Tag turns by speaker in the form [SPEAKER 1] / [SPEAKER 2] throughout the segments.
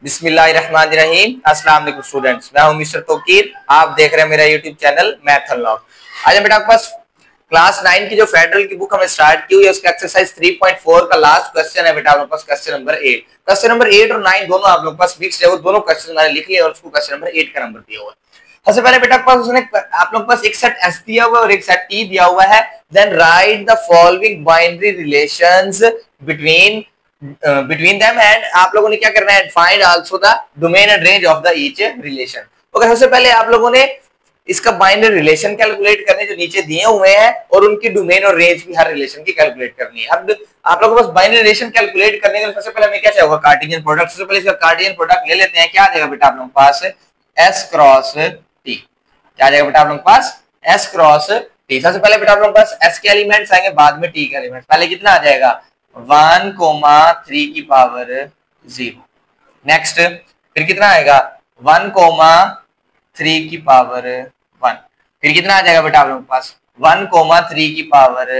[SPEAKER 1] बिस्मिल्लाहिर्रहमानिर्रहीम। अस्सलाम वालेकुम स्टूडेंट्स, मैं हूं मिस्टर तौकीर। आप देख रहे हैं मेरा यूट्यूब चैनल मैथ अनलॉक। आज हम बेटा आपके पास क्लास 9 की जो फेडरल की बुक हमने स्टार्ट की हुई है उसका एक्सरसाइज 3.4 का लास्ट क्वेश्चन है बेटा। आप लोगों के पास क्वेश्चन नंबर 8, क्वेश्चन नंबर 8 और 9 दोनों आप लोगों के पास मिक्स्ड है। वो दोनों क्वेश्चन मैंने लिख लिए और उसको क्वेश्चन नंबर 8 का नंबर दिया हुआ है। सबसे पहले बेटा आपके पास उसने आप लोगों के पास एक सेट एस दिया हुआ है और एक सेट टी दिया हुआ है। Then write the following binary relations between between them and आप लोगों ने क्या करना है, find also the domain and range of the each relation. Okay, सबसे पहले आप लोगों ने इसका बाइनरी रिलेशन कैलकुलेट करने जो नीचे दिए हुए हैं और उनकी डोमेन और रेंज भी हर रिलेशन की कैलकुलेट करनी है। अब आप लोगों को बस बाइनरी रिलेशन कैलकुलेट करने के लिए सबसे पहले हमें क्या चाहिए, कार्टेशियन प्रोडक्ट। सबसे पहले इसका कार्टेशियन प्रोडक्ट ले लेते हैं। क्या आ जाएगा बेटा आप लोगों के पास, एस क्रॉस टी। क्या आ जाएगा बेटा आप लोगों के पास, एस क्रॉस टी। सबसे पहले बेटा आप लोगों के पास एस के एलिमेंट्स आएंगे, बाद में टी के एलिमेंट्स। पहले कितना आ जाएगा, 1,3 की पावर 0। नेक्स्ट फिर कितना आएगा, 1,3 की पावर 1। फिर कितना आ जाएगा बेटा आप लोगों के पास, 1,3 की पावर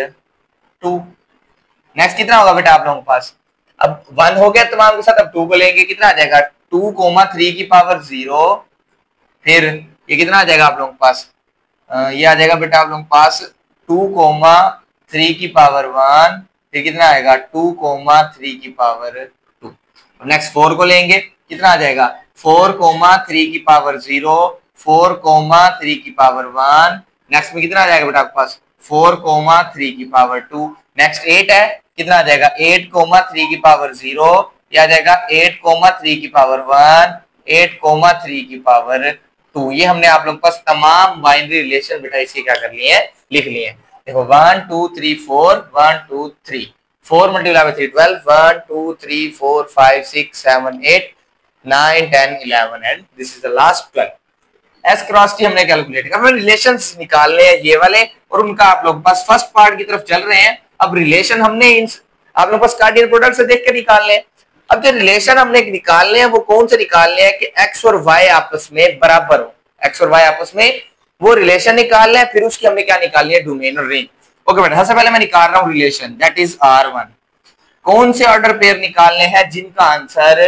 [SPEAKER 1] 2। नेक्स्ट कितना होगा बेटा आप लोगों के पास, अब 1 हो गया तमाम के साथ, अब 2 को लेंगे, कितना आ जाएगा 2,3 की पावर 0। फिर ये कितना आ जाएगा आप लोगों के पास, ये आ जाएगा बेटा आप लोगों के पास 2,3 की पावर 1। फिर कितना आएगा 2,3 की पावर 2। नेक्स्ट 4 को लेंगे, कितना आ जाएगा 4,3 की पावर 0, 4,3 की पावर 1। नेक्स्ट में कितना आ जाएगा बेटा आपके पास 4,3 की पावर 2। नेक्स्ट 8 है, कितना आ जाएगा 8,3 की पावर 0। यह आ जाएगा 8,3 की पावर 1, 8,3 की पावर 2। ये हमने आप लोगों के पास तमाम बाइनरी रिलेशन बेटा इसके क्या कर लिए हैं, लिख लिए हैं। देखो 1 2 3 4, 1 2 3, 4 multiply by 3 12, 1 2 3 4 5 6 7 8 9 10 11 and this is the last 12। S cross T हमने कैलकुलेट कर, रिलेशंस निकालने हैं ये वाले और उनका आप लोग पास फर्स्ट पार्ट की तरफ चल रहे हैं। अब रिलेशन हमने इन आप लोग पास कार्डियल प्रोडक्ट से देख के निकालने हैं। अब जो रिलेशन हमने निकालने हैं वो कौन से निकालने हैं कि एक्स और वाई आपस में बराबर हो, एक्स और वाई आपस में वो रिलेशन निकालना है। फिर उसकी हमने क्या निकालनी है, डोमेन और रेंज। ओके बेटा, सबसे पहले मैं निकाल रहा हूं रिलेशन दैट इज R1। कौन से ऑर्डर पेयर निकालने हैं जिनका आंसर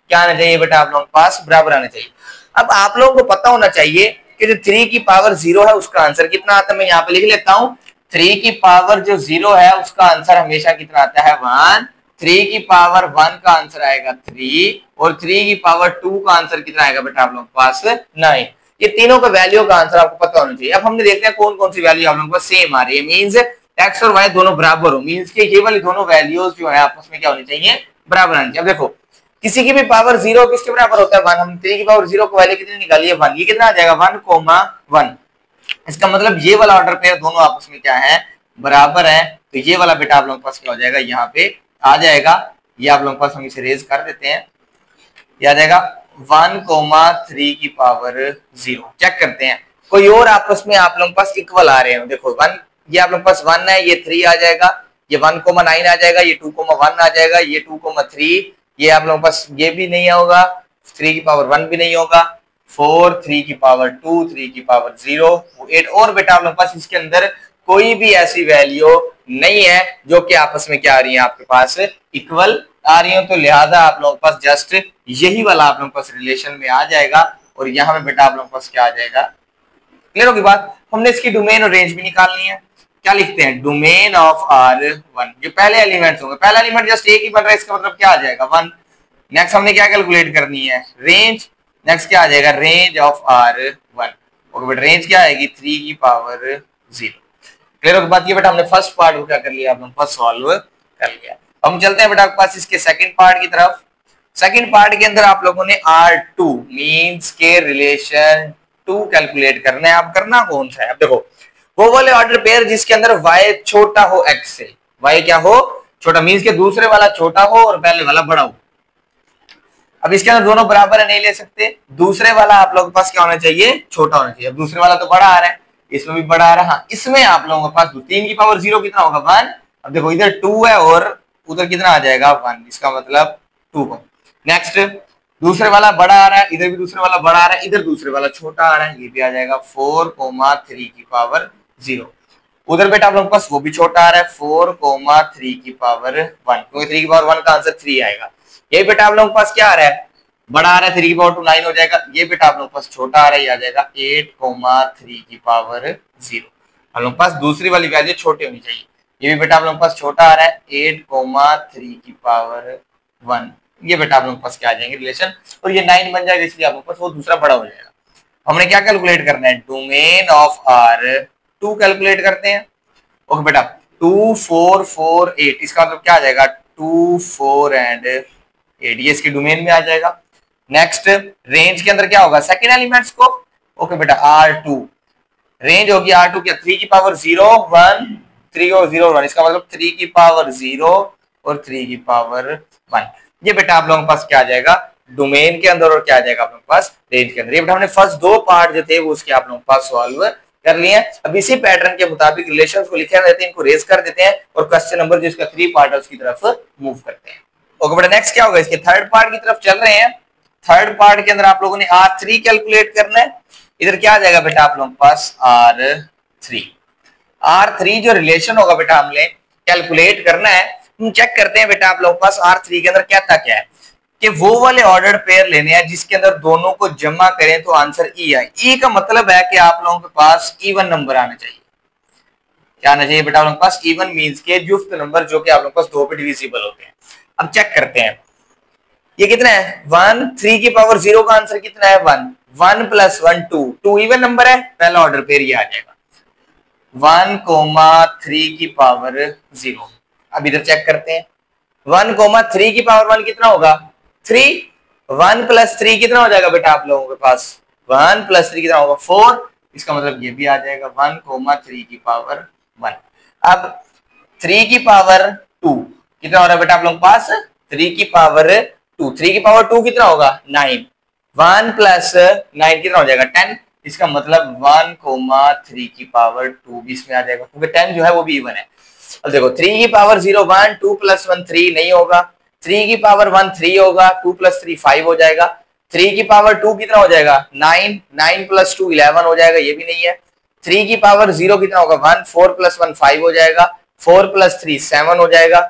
[SPEAKER 1] क्या आना चाहिए बेटा आप लोगों के पास, बराबर आना चाहिए। अब आप लोगों को पता होना चाहिए कि जो 3 की पावर 0 है उसका आंसर कितना आता है। मैं यहाँ पे लिख लेता हूं, 3 की पावर जो 0 है उसका आंसर हमेशा कितना आता है 1। 3 की पावर 1 का आंसर आएगा 3 और 3 की पावर 2 का आंसर कितना आएगा बेटा आप लोगों के पास 9। ये तीनों का वैल्यू का आंसर आपको पता होना चाहिए। अब हमने देखते हैं कौन कौन सी वैल्यू आप लोगों के पास सेम आ रही है, मींस एक्स और वाई दोनों बराबर हो, मींस के ये वाली दोनों वैल्यूज जो है आपस में क्या होनी चाहिए, बराबर आनी चाहिए। अब देखो किसी की भी पावर 0 किसके बराबर होता है 1। हम 3 की पावर 0 को वैल्यू कितनी निकाली है 1, ये कितना आ जाएगा 1,1। इसका मतलब ये वाला ऑर्डर पेयर दोनों आपस में क्या है, बराबर है। तो ये वाला बेटा आप लोगों के पास क्या हो जाएगा, यहाँ पे आ जाएगा। ये आप लोगों के पास हम इसे रेज कर देते हैं, ये आ जाएगा 1,3 की पावर 0। चेक करते हैं कोई और आपस में आप लोगों के पास इक्वल आ रहे हैं। देखो 1, ये आप लोगों के पास 1 है, ये 3 आ जाएगा, ये 1,9 आ जाएगा, ये 2,1 आ जाएगा, ये 2,3, ये आप लोगों के पास ये भी नहीं होगा, 3 की पावर 1 भी नहीं होगा, 4 3 की पावर 2, 3 की पावर 0, 8। और बेटा आप लोगों के पास इसके अंदर कोई भी ऐसी वैल्यू नहीं है जो कि आपस में क्या आ रही है, आपके पास इक्वल आ रही हो। तो लिहाजा आप लोगों के पास जस्ट यही वाला आप लोगों के पास रिलेशन में आ जाएगा और यहाँ पे बेटा आप लोगों के पास क्या आ जाएगा। क्लियर होगी बात। हमने इसकी डोमेन और रेंज भी निकालनी है। क्या लिखते हैं, डोमेन ऑफ R1, जो पहले एलिमेंट्स होंगे, पहला एलिमेंट जस्ट एक ही बन रहा है, इसका मतलब क्या आ जाएगा 1। नेक्स्ट हमने क्या कैलकुलेट करनी है, रेंज। नेक्स्ट क्या आ जाएगा, रेंज ऑफ R1। ओके बेटा, रेंज क्या आएगी 3 की पावर 0। क्लियर होगी बात। ये बेटा हमने फर्स्ट पार्ट को क्या कर लिया, आप लोग फर्स्ट सॉल्व कर लिया। हम चलते हैं बेटा आपके पास इसके सेकंड पार्ट की तरफ। सेकंड पार्ट के अंदर आप लोगों ने R2 मींस के रिलेशन 2 कैलकुलेट करना है। आप करना कौन सा है, अब देखो वो वाले ऑर्डर पेयर जिसके अंदर y छोटा हो x से, y क्या हो, छोटा, मींस के दूसरे वाला छोटा हो और पहले वाला बड़ा हो। अब इसके अंदर दोनों बराबर है, नहीं ले सकते। दूसरे वाला आप लोगों के पास क्या होना चाहिए, छोटा होना चाहिए। अब दूसरे वाला तो बड़ा आ रहा है, इसमें भी बड़ा आ रहा है। हाँ, इसमें आप लोगों के पास 3 की पावर 0 कितना होगा 1। अब देखो इधर 2 है और उधर कितना आ जाएगा 1, इसका मतलब 2 को। नेक्स्ट दूसरे वाला बड़ा आ रहा है, इधर भी दूसरे वाला बड़ा आ रहा है, इधर दूसरे वाला छोटा आ रहा है, ये भी आ जाएगा 4,3 की पावर 0। उधर बेटा आप लोगों के पास वो भी छोटा आ रहा है 4,3 की पावर 1, क्योंकि 3 की पावर 1 का आंसर 3 आएगा। ये बेटा आप लोगों के पास क्या आ रहा है, बड़ा आ रहा है 3 की पावर 2 9 हो जाएगा। ये बेटा आप लोग पास छोटा आ रहा है, ये आ जाएगा 8,3 की पावर 0। हम लोग पास दूसरी वाली वैल्यू छोटी होनी चाहिए। ये भी बेटा आप लोग पास छोटा आ रहा है 8,3 की पावर 1। ये बेटा आप लोग पास क्या आ जाएंगे रिलेशन, और ये 9 बन जाएगा, इसलिए आप लोग पास वो दूसरा बड़ा हो जाएगा। हमने क्या कैलकुलेट करना है, डोमेन ऑफ R2 कैलकुलेट करते हैं। ओके बेटा 2 4 4 8, इसका मतलब क्या आ जाएगा 2 4 एंड 8, ये इसके डोमेन में आ जाएगा। नेक्स्ट रेंज के अंदर क्या होगा, सेकंड एलिमेंट्स को। ओके बेटा R2 रेंज होगी R2 क्या 3 की पावर 0 1 3 और 0 1, इसका मतलब 3 की पावर 0 और 3 की पावर 1। ये बेटा आप लोगों के पास क्या आ जाएगा डोमेन के अंदर, और क्या आ जाएगा आप लोगों के पास रेंज के अंदर। ये बेटा हमने फर्स्ट दो पार्ट जो थे वो उसके आप लोगों के पास सॉल्व कर लिए। अब इसी पैटर्न के मुताबिक रिलेशंस को लिखे रहते हैं, इनको रेज कर देते हैं और क्वेश्चन नंबर जो इसका 3 पार्ट है उसकी तरफ मूव करते हैं। ओके बेटा नेक्स्ट क्या होगा, इसके थर्ड पार्ट की तरफ चल रहे हैं। थर्ड पार्ट के अंदर आप लोगों ने R3 कैलकुलेट करना है। इधर क्या आ जाएगा बेटा आप लोगों के पास R3। R3 जो रिलेशन होगा बेटा हमने कैलकुलेट करना है। हम चेक करते हैं बेटा आप लोगों के पास R3 के अंदर क्या था, क्या है कि वो वाले ऑर्डर्ड पेयर लेने हैं जिसके अंदर दोनों को जमा करें तो आंसर ई आए। ई का मतलब है कि आप लोगों के पास इवन नंबर आना चाहिए। क्या आना चाहिए बेटा आप लोगों के पास, इवन मींस के जुफ्त नंबर जो कि आप लोगों के पास 2 पे डिविजिबल होते हैं। अब चेक करते हैं ये कितना है 1 3 की पावर 0 का आंसर कितना है 1 1 प्लस 1 2 2 इवन नंबर है, पहला ऑर्डर पेयर ये आ जाएगा 1,3 की पावर 0। अब इधर चेक करते हैं 1,3 की पावर 1 कितना होगा 3, 1 प्लस 3 कितना हो जाएगा बेटा आप लोगों के पास 1 प्लस 3 कितना होगा 4, इसका मतलब ये भी आ जाएगा 1,3 की पावर 1। अब 3 की पावर 2 कितना हो रहा है बेटा आप लोगों के पास 3 की पावर 2, 3 की पावर 2 कितना होगा 9, 1 प्लस 9 कितना हो जाएगा 10, इसका मतलब 1,3 की पावर 2 भी इसमें आ जाएगा क्योंकि 10 जो है वो भी इवन है। अब देखो 3 की पावर 0 1 2 प्लस 1 3 नहीं होगा, 3 की पावर 1 3 होगा, 2 प्लस 3 5 हो जाएगा, 3 की पावर 2 कितना हो जाएगा 9, 9 प्लस 2 11 हो जाएगा, ये भी नहीं है। 3 की पावर 0 कितना होगा 1, 4 प्लस 1 5 हो जाएगा, 4 प्लस 3 7 हो जाएगा।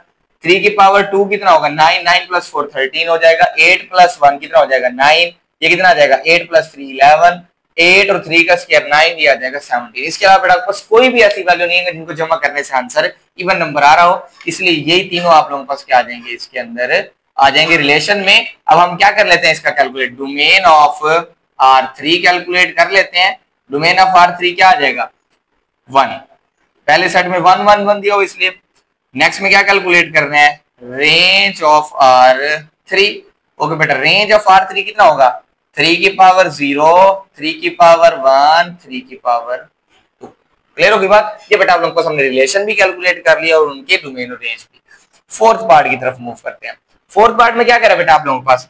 [SPEAKER 1] 3 की पावर 2 कितना होगा 9, 9 प्लस 4 13 हो जाएगा, 8 प्लस 1 कितना हो जाएगा 9, ये कितना आ जाएगा 8 प्लस 3 11, 8 और 3 का स्क्वायर 9, ये आ जाएगा 17। इसके अलावा बेटा आपके पास कोई भी ऐसी वैल्यू नहीं है जिनको जमा करने से आंसर इवन नंबर आ रहा हो, इसलिए यही तीनों आप लोगों के पास क्या आ जाएंगे इसके अंदर आ जाएंगे रिलेशन में। अब हम क्या कर लेते हैं इसका calculate, domain of R3 calculate कर लेते हैं। डोमेन ऑफ R3 क्या आ जाएगा 1, पहले सेट में 1 1 1 दिया हो इसलिए। नेक्स्ट में क्या कैलकुलेट करना है रेंज ऑफ R3। ओके बेटा रेंज ऑफ R3 कितना होगा 3 की पावर 0, 3 की पावर 1, 3 की पावर 2। क्लियर होगी बात। ये बेटा आप लोगों को हमने रिलेशन भी कैलकुलेट कर लिया और उनके डोमेन और रेंज भी। फोर्थ पार्ट की तरफ मूव करते हैं। फोर्थ पार्ट में क्या करा बेटा आप लोगों के पास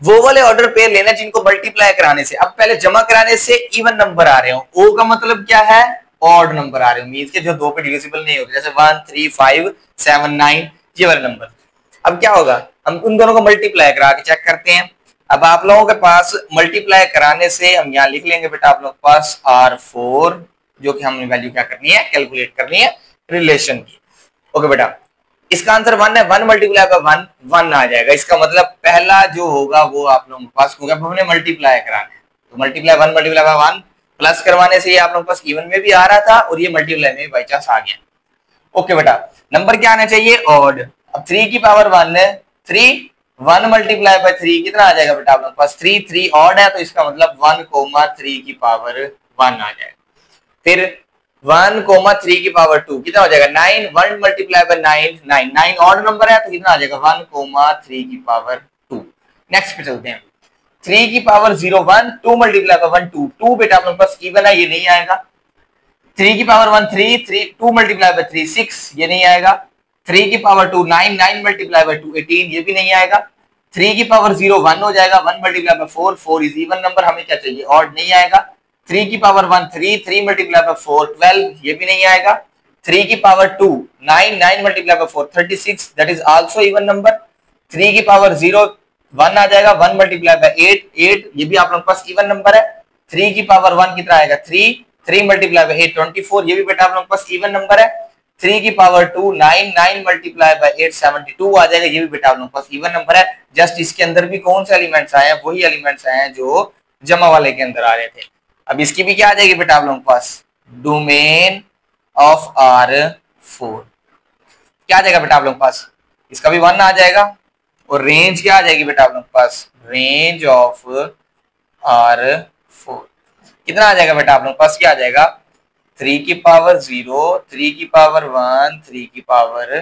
[SPEAKER 1] वो वाले ऑर्डर पेयर लेना जिनको मल्टीप्लाई कराने से, अब पहले जमा कराने से इवन नंबर आ रहे हो। ओ का मतलब क्या है ऑड नंबर आ रहे हो, मींस के जो 2 पे डिविजिबल नहीं होते, जैसे 1 3 5 7 9 ये वाले नंबर। अब क्या होगा हम उन दोनों को मल्टीप्लाई करा के चेक करते हैं। अब आप लोगों के पास मल्टीप्लाई कराने से हम यहाँ लिख लेंगे बेटा आप लोगों के पास R4, जो कि हमने वैल्यू क्या करनी है कैलकुलेट करनी है रिलेशन की। ओके बेटा इसका आंसर 1 है, 1 मल्टीप्लाई बाय 1 1 आ जाएगा। इसका मतलब पहला जो होगा वो आप लोगों के पास, क्योंकि हमने मल्टीप्लाई कराना है तो मल्टीप्लाई 1 मल्टीप्लाई बाय 1 प्लस करवाने से ये आप लोगों के पास इवन में भी आ रहा था और ये मल्टीप्लाई में बाई चांस आ गया। ओके बेटा नंबर क्या आना चाहिए ऑड। अब 3 की पावर 1 है 3, 1 मल्टीप्लाई बाय 3 कितना आ जाएगा बेटा आप लोगों के पास 3 3 ऑड है तो इसका मतलब 1,3 की पावर 1 आ जाएगा। फिर 1,3 की पावर 2 कितना हो जाएगा 9, 1 मल्टीप्लाई बाय 9 9 9 ऑड नंबर है तो कितना आ जाएगा 1,3 की पावर 2। नेक्स्ट पे चलते हैं 3 की पावर 0 1, 2 मल्टीप्लाई बाय 1 2 2 बेटा आप लोगों के पास इवन है ये नहीं आएगा। 3 की पावर 1 3 3, 2 मल्टीप्लाई बाय 3 6 ये नहीं आएगा। 3 की पावर 2 9, 9 मल्टीप्लाई बाय 2 18 ये भी नहीं आएगा। 3 की पावर 0 1 हो जाएगा, 1 multiply by 4 4 is even number, हमें क्या चाहिए ऑड नहीं आएगा। 3 की पावर 1 3, 3 मल्टीप्लाई बाय 4 12 ये भी नहीं आएगा। 3 की power 2 9, 9 multiply by 4 36 that is also even number. 3 की पावर 0 1 आ जाएगा, 1 मल्टीप्लाई बाय 8 8 ये भी आप लोगों के पास इवन नंबर है। 3 की पावर 1 कितना आएगा 3, 3 मल्टीप्लाई बाय 8 24 ये भी बेटा आप लोगों के पास इवन नंबर है। 3 की पावर 2, 9, 9 मल्टीप्लाई बाय 8, 72 आ जाएगा। ये भी बेटा आप लोगों के पास इवन नंबर है। जस्ट इसके अंदर भी कौन से एलिमेंट्स आए हैं, वही एलिमेंट्स आए हैं जो जमा वाले के अंदर आ रहे थे। अब इसकी भी क्या आ जाएगी बेटा आप लोगों के पास, डोमेन ऑफ R4 क्या आ जाएगा बेटा आप लोगों के पास, इसका भी 1 आ जाएगा। और रेंज क्या आ जाएगी बेटा आप लोगों के पास, रेंज ऑफ R4 कितना आ जाएगा बेटा आप लोगों के पास, क्या आ जाएगा 3 की पावर 0, 3 की पावर 1, 3 की पावर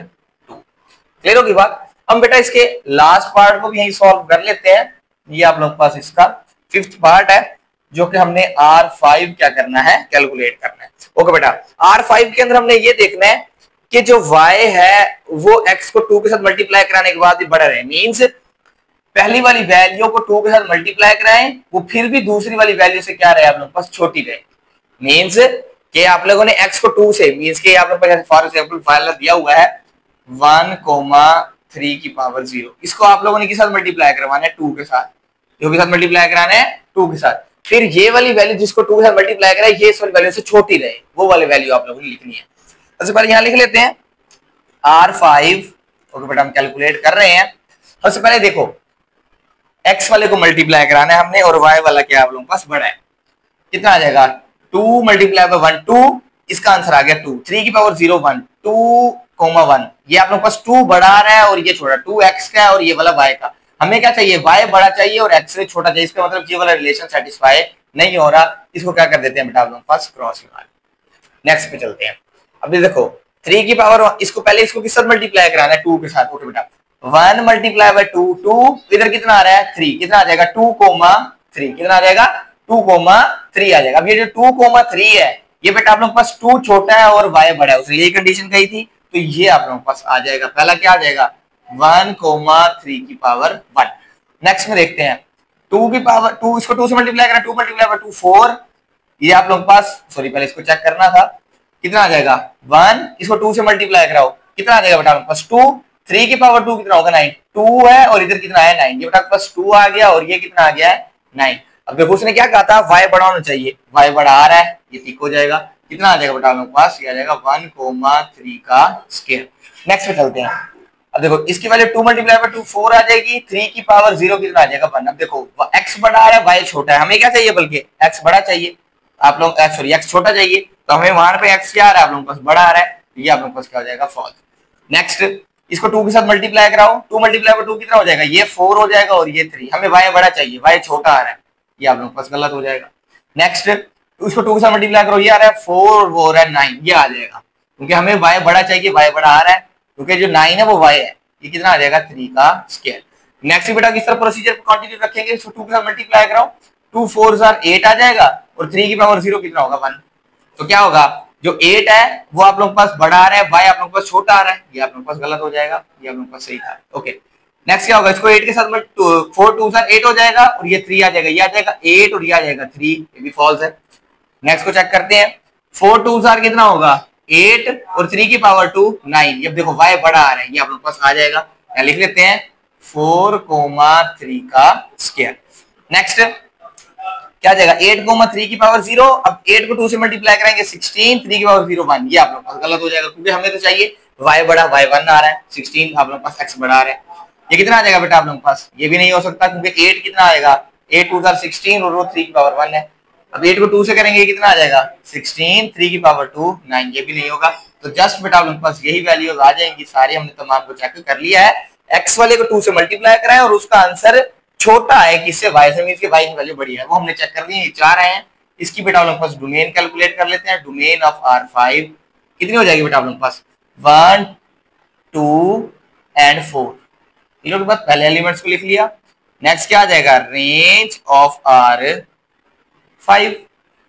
[SPEAKER 1] 2। क्लियर होगी बात। हम बेटा इसके लास्ट पार्ट को भी यही सॉल्व कर लेते हैं। ये आप लोगों के पास इसका 5th पार्ट है, जो कि हमने R5 क्या करना है, कैलकुलेट करना है। ओके बेटा, R5 के अंदर हमने ये देखना है कि जो y है वो x को 2 के साथ मल्टीप्लाई कराने के बाद भी बढ़ रहे हैं। मींस पहली वाली वैल्यू को 2 के साथ मल्टीप्लाई कराएं, वो फिर भी दूसरी वाली वैल्यू से क्या रहे आप लोगों के पास, छोटी रहे। मींस कि आप लोगों ने x को 2 से, मींस कि आप लोगों को फॉर एग्जांपल फाइल दिया हुआ है 1,3 की पावर 0, इसको आप लोगों ने किस साथ मल्टीप्लाई करवाना है, 2 के साथ। जो के साथ मल्टीप्लाई कराना है 2 के साथ। फिर ये वाली वैल्यू जिसको 2 के साथ मल्टीप्लाई कराए, ये इस वाली वैल्यू से छोटी रहे, वो वाली वैल्यू आप लोगों ने लिखनी है। सबसे पहले यहां लिख लेते हैं R5। ओके बेटा, हम कैलकुलेट कर रहे हैं। सबसे पहले देखो x वाले को मल्टीप्लाई कराना है हमने, और y वाला क्या आप लोगों के पास बड़ा है। कितना आ जाएगा, 2 मल्टीप्लाई बाय 1, 2, इसका आंसर आ गया 2। 3 की पावर 0, 1, 2,1, ये आप लोगों के पास 2 बड़ा आ रहा है और ये छोटा, 2x का है और ये वाला y का। हमें क्या चाहिए, y बड़ा चाहिए और x से छोटा चाहिए। इसका मतलब ये वाला रिलेशन सेटिस्फाई नहीं हो रहा, इसको क्या कर देते हैं बेटा आप लोगों के पास, क्रॉस लगा। नेक्स्ट पे चलते हैं। अभी देखो 3 की पावर, इसको पहले इसको किस साथ मल्टीप्लाई कराना है, 2 के साथ। ओके बेटा, 1 मल्टीप्लाई बाय 2, 2 इधर कितना आ रहा है 3, कितना आ जाएगा 2,3, कितना आ जाएगा 2,3 आ जाएगा। अब ये जो 2,3 है, ये बेटा आप लोगों के पास 2 छोटा है और y बड़ा है, उसने यही कंडीशन कही थी, तो ये आप लोगों के पास आ जाएगा। पहला क्या आ जाएगा 1,3 की पावर 1। नेक्स्ट में देखते हैं 2 की पावर 2, इसको 2 से मल्टीप्लाई करना, 2 मल्टीप्लाई बाय 2, 4। ये आप लोगों के पास, सॉरी पहले इसको चेक करना था, कितना आ जाएगा 1, इसको 2 से मल्टीप्लाई कराओ, कितना आ जाएगा बेटा आपके पास 2, 3 की पावर 2 कितना होगा 9, 2 है और इधर कितना है 9, ये बेटा आपके पास 2 आ गया और ये कितना आ गया है 9। अब देखो उसने क्या कहा था, y बड़ा होना चाहिए, y बड़ा आ रहा है, ये ठीक हो जाएगा। कितना आ जाएगा बेटा आप लोगों के पास, ये आ जाएगा 1,3 का स्क्वायर। नेक्स्ट पे चलते हैं। अब देखो इसकी वैल्यू 2 मल्टीप्लाई बाय 2, 4 आ जाएगी। 3 की पावर 0 कितना आ जाएगा 1। अब देखो x बड़ा आ रहा है, y छोटा है, हमें क्या चाहिए, बल्कि x बड़ा चाहिए, आप लोग सॉरी x छोटा चाहिए, तो हमें वहां पे x क्या आ रहा है आप लोगों के पास, बड़ा आ रहा है, ये आप लोगों के पास क्या हो जाएगा, फॉल्स। नेक्स्ट इसको 2 के साथ मल्टीप्लाई कराओ, 2 मल्टीप्लाई बाय 2 कितना हो जाएगा, ये 4 हो जाएगा और ये 3, हमें y बड़ा चाहिए, y छोटा आ रहा है, ये आप लोगों के पास गलत हो जाएगा। नेक्स्ट इसको 2 के साथ मल्टीप्लाई करो, ये आ रहा है 4 और 9, ये आ जाएगा, क्योंकि हमें y बड़ा चाहिए, y बड़ा आ रहा है, क्योंकि जो 9 है वो y है, ये कितना आ जाएगा 3 का स्क्वायर। नेक्स्ट बेटा किस तरह प्रोसीजर को कंटिन्यू रखेंगे, इसको 2 के साथ मल्टीप्लाई कराओ, 2 4 8 आ जाएगा और 3 की पावर 0 कितना होगा 1। तो क्या होगा, जो 8 है वो आप लोगों के पास बड़ा आ रहा है, y आप लोगों के पास छोटा आ रहा है, ये आप लोगों के पास गलत हो जाएगा, ये आप लोगों के पास सही था। ओके नेक्स्ट क्या होगा, इसको 8 के साथ 4 2 8 हो जाएगा और ये 3 आ जाएगा, ये आ जाएगा 8 और ये आ जाएगा 3, ये भी फॉल्स है। नेक्स्ट को चेक करते हैं, 4 2 कितना होगा 8 और 3 की पावर 2 9, ये देखो y बड़ा आ रहा है, ये आप लोगों के पास आ जाएगा। यहाँ लिख लेते हैं 4,3 का स्क्वायर। नेक्स्ट क्या जाएगा 8,3 की पावर 0। अब 8 को 2 से मल्टीप्लाई करेंगे 16, 3 की पावर 0 1, ये आप लोगों के पास गलत हो जाएगा, क्योंकि हमें तो चाहिए y बड़ा, y 1 आ रहा है, 16 आप लोगों के पास x बड़ा आ रहा है, ये कितना आ जाएगा बेटा आप लोगों के पास, ये भी नहीं हो सकता, क्योंकि 8 कितना आएगा 8 2 16 और वो 3 की पावर 1 है। अब 8 को 2 से करेंगे कितना आ जाएगा 16, 3 की पावर 2 9, ये भी नहीं होगा। तो जस्ट बेटा आप लोगों के पास यही वैल्यूज आ जाएंगी सारी, हमने तमाम को चेक कर लिया है। x वाले को 2 से मल्टीप्लाई कराएं और उसका आंसर छोटा है किससे, y से, मींस के y की वैल्यू बड़ी है, वो हमने चेक कर ली, 4 आए हैं। इसकी बेटा आप लोगों के पास डोमेन कैलकुलेट कर लेते हैं। डोमेन ऑफ R5 कितनी हो जाएगी बेटा आप लोगों के पास 1 2 एंड 4। इन लोगों के बाद पहले एलिमेंट्स को लिख लिया। नेक्स्ट क्या आ जाएगा, रेंज ऑफ R5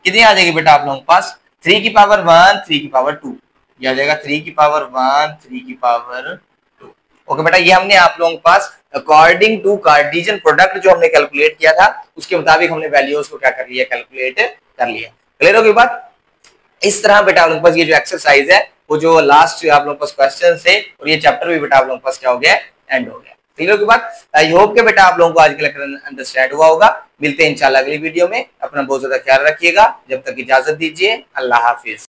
[SPEAKER 1] कितनी आ जाएगी बेटा आप लोगों के पास 3 की पावर 1 3 की पावर 2, ये आ जाएगा 3 की पावर 1 3 की पावर 2। ओके बेटा, ये हमने आप लोगों के पास अकॉर्डिंग टू कार्टेशियन प्रोडक्ट जो हमने कैलकुलेट किया था उसके मुताबिक हमने वैल्यूज को क्या कर लिया, कैलकुलेट कर लिया। क्लियर होगी बात। इस तरह बेटा आप लोगों के पास ये जो एक्सरसाइज है, वो जो लास्ट आप लोगों के पास क्वेश्चन थे, और ये चैप्टर भी बेटा आप लोगों के पास क्या हो गया, एंड हो गया। क्लियर होगी बात। आई होप के बेटा आप लोगों को आज के लेक्चर अंडरस्टैंड हुआ होगा। मिलते हैं इंशाल्लाह अगली वीडियो में। अपना बहुत ज्यादा ख्याल रखिएगा, जब तक इजाजत दीजिए, अल्लाह हाफिज।